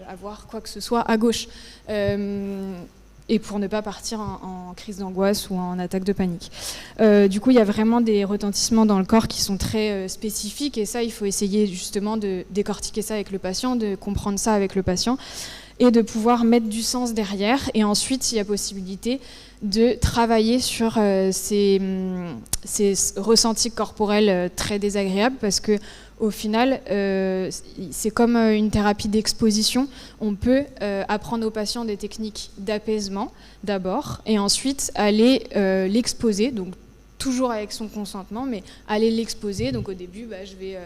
avoir quoi que ce soit à gauche. Et pour ne pas partir en crise d'angoisse ou en attaque de panique. Du coup, il y a vraiment des retentissements dans le corps qui sont très spécifiques, et ça, il faut essayer justement de décortiquer ça avec le patient, de comprendre ça avec le patient, et de pouvoir mettre du sens derrière. Et ensuite, il y a possibilité de travailler sur ces ressentis corporels très désagréables, parce que au final, c'est comme une thérapie d'exposition. On peut apprendre aux patients des techniques d'apaisement d'abord, et ensuite aller l'exposer, donc toujours avec son consentement, mais aller l'exposer. Donc au début, je vais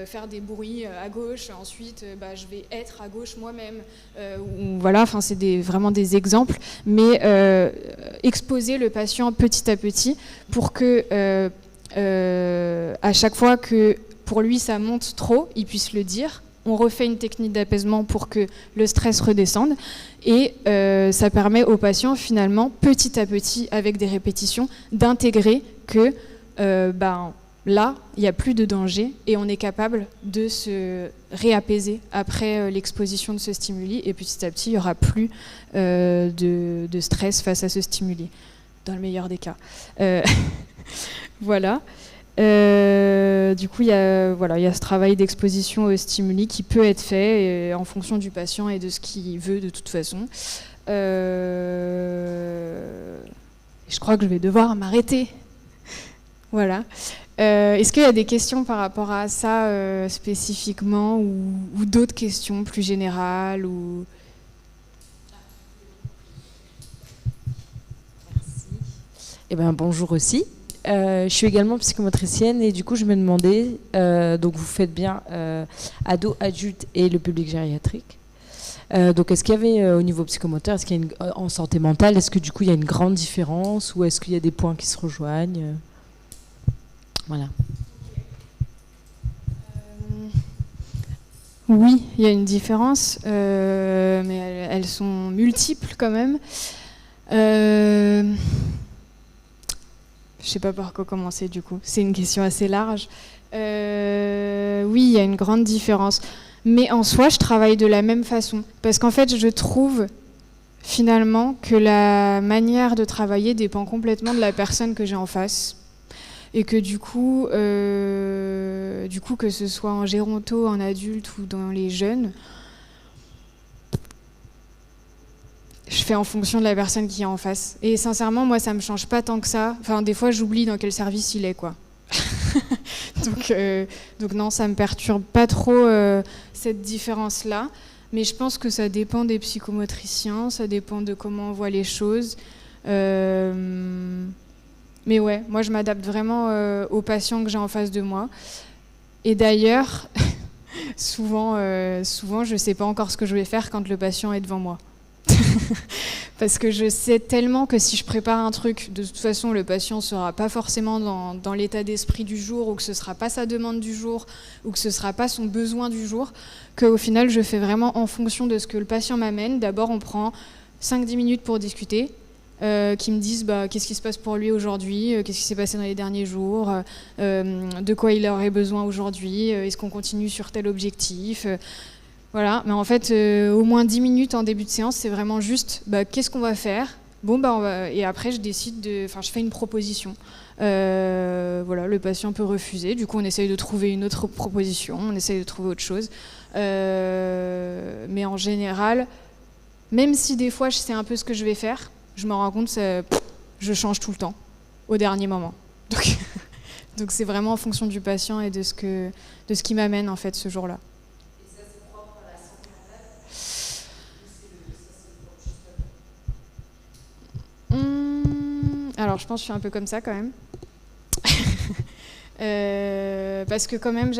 faire des bruits à gauche, ensuite je vais être à gauche moi-même. Voilà, c'est vraiment des exemples, mais exposer le patient petit à petit pour que à chaque fois que pour lui ça monte trop, il puisse le dire. On refait une technique d'apaisement pour que le stress redescende et ça permet aux patients finalement petit à petit avec des répétitions d'intégrer que là il n'y a plus de danger et on est capable de se réapaiser après l'exposition de ce stimuli et petit à petit il n'y aura plus de stress face à ce stimuli dans le meilleur des cas. Voilà. Du coup, il y a ce travail d'exposition aux stimuli qui peut être fait en fonction du patient et de ce qu'il veut de toute façon. Je crois que je vais devoir m'arrêter. Voilà. Est-ce qu'il y a des questions par rapport à ça spécifiquement ou d'autres questions plus générales ou... Merci. Bonjour aussi. Je suis également psychomotricienne et du coup je me demandais, donc vous faites bien ados, adultes et le public gériatrique. Donc est-ce qu'il y avait au niveau psychomoteur, est-ce qu'il y a en santé mentale, est-ce que du coup il y a une grande différence ou est-ce qu'il y a des points qui se rejoignent? Voilà. Oui, il y a une différence, mais elles sont multiples quand même. Je ne sais pas par quoi commencer du coup, c'est une question assez large. Oui, il y a une grande différence. Mais en soi, je travaille de la même façon. Parce qu'en fait, je trouve finalement que la manière de travailler dépend complètement de la personne que j'ai en face. Et que du coup, que ce soit en géronto, en adulte ou dans les jeunes, je fais en fonction de la personne qui est en face. Et sincèrement, moi, ça me change pas tant que ça. Enfin, des fois, j'oublie dans quel service il est, quoi. donc non, ça me perturbe pas trop cette différence-là. Mais je pense que ça dépend des psychomotriciens, ça dépend de comment on voit les choses. Mais ouais, moi, je m'adapte vraiment aux patients que j'ai en face de moi. Et d'ailleurs, souvent, je sais pas encore ce que je vais faire quand le patient est devant moi. Parce que je sais tellement que si je prépare un truc, de toute façon le patient ne sera pas forcément dans l'état d'esprit du jour, ou que ce ne sera pas sa demande du jour, ou que ce ne sera pas son besoin du jour, qu'au final je fais vraiment en fonction de ce que le patient m'amène. D'abord on prend 5-10 minutes pour discuter, qui me disent qu'est-ce qui se passe pour lui aujourd'hui, qu'est-ce qui s'est passé dans les derniers jours, de quoi il aurait besoin aujourd'hui, est-ce qu'on continue sur tel objectif. Voilà, mais en fait, au moins 10 minutes en début de séance, c'est vraiment juste qu'est-ce qu'on va faire. Bon, et après, je fais une proposition. Voilà, le patient peut refuser. Du coup, on essaye de trouver une autre proposition, on essaye de trouver autre chose. Mais en général, même si des fois je sais un peu ce que je vais faire, je me rends compte que je change tout le temps, au dernier moment. Donc c'est vraiment en fonction du patient et de ce qui m'amène en fait ce jour-là. Alors je pense que je suis un peu comme ça quand même. Parce que quand même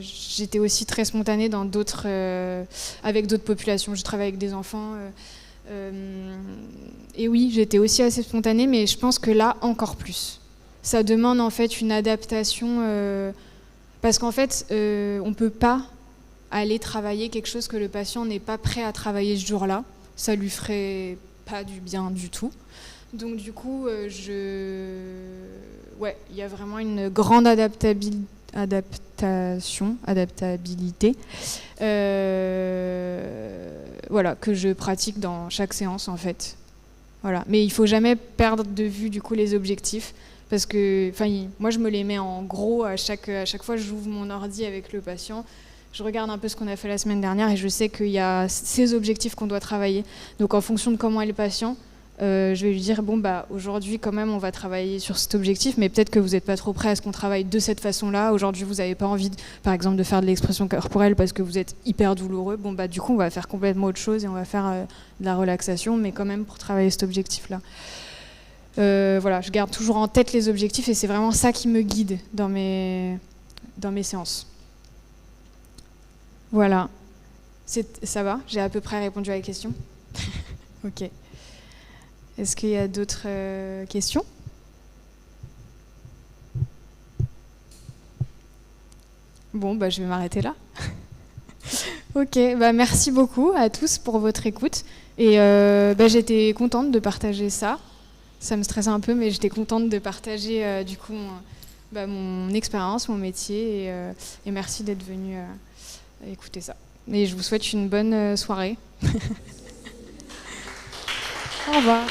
j'étais aussi très spontanée dans avec d'autres populations. Je travaille avec des enfants. Et oui, j'étais aussi assez spontanée, mais je pense que là, encore plus. Ça demande en fait une adaptation. Parce qu'en fait, on ne peut pas aller travailler quelque chose que le patient n'est pas prêt à travailler ce jour-là. Ça lui ferait pas du bien du tout. Donc du coup, il y a vraiment une grande adaptabilité, que je pratique dans chaque séance en fait. Voilà. Mais il faut jamais perdre de vue du coup les objectifs, parce que, moi je me les mets en gros à chaque fois que j'ouvre mon ordi avec le patient. Je regarde un peu ce qu'on a fait la semaine dernière et je sais qu'il y a ces objectifs qu'on doit travailler. Donc en fonction de comment est le patient, je vais lui dire aujourd'hui quand même on va travailler sur cet objectif, mais peut-être que vous n'êtes pas trop prêt à ce qu'on travaille de cette façon-là. Aujourd'hui vous n'avez pas envie par exemple de faire de l'expression corporelle parce que vous êtes hyper douloureux. Du coup on va faire complètement autre chose et on va faire de la relaxation, mais quand même pour travailler cet objectif-là. Je garde toujours en tête les objectifs et c'est vraiment ça qui me guide dans mes séances. Voilà. Ça va ? J'ai à peu près répondu à la question ? Ok. Est-ce qu'il y a d'autres questions ? Bon, bah, je vais m'arrêter là. Ok, bah, merci beaucoup à tous pour votre écoute. Et bah, j'étais contente de partager ça. Ça me stresse un peu, mais j'étais contente de partager du coup mon expérience, mon métier. Et merci d'être venu écouter ça. Et je vous souhaite une bonne soirée. Au revoir.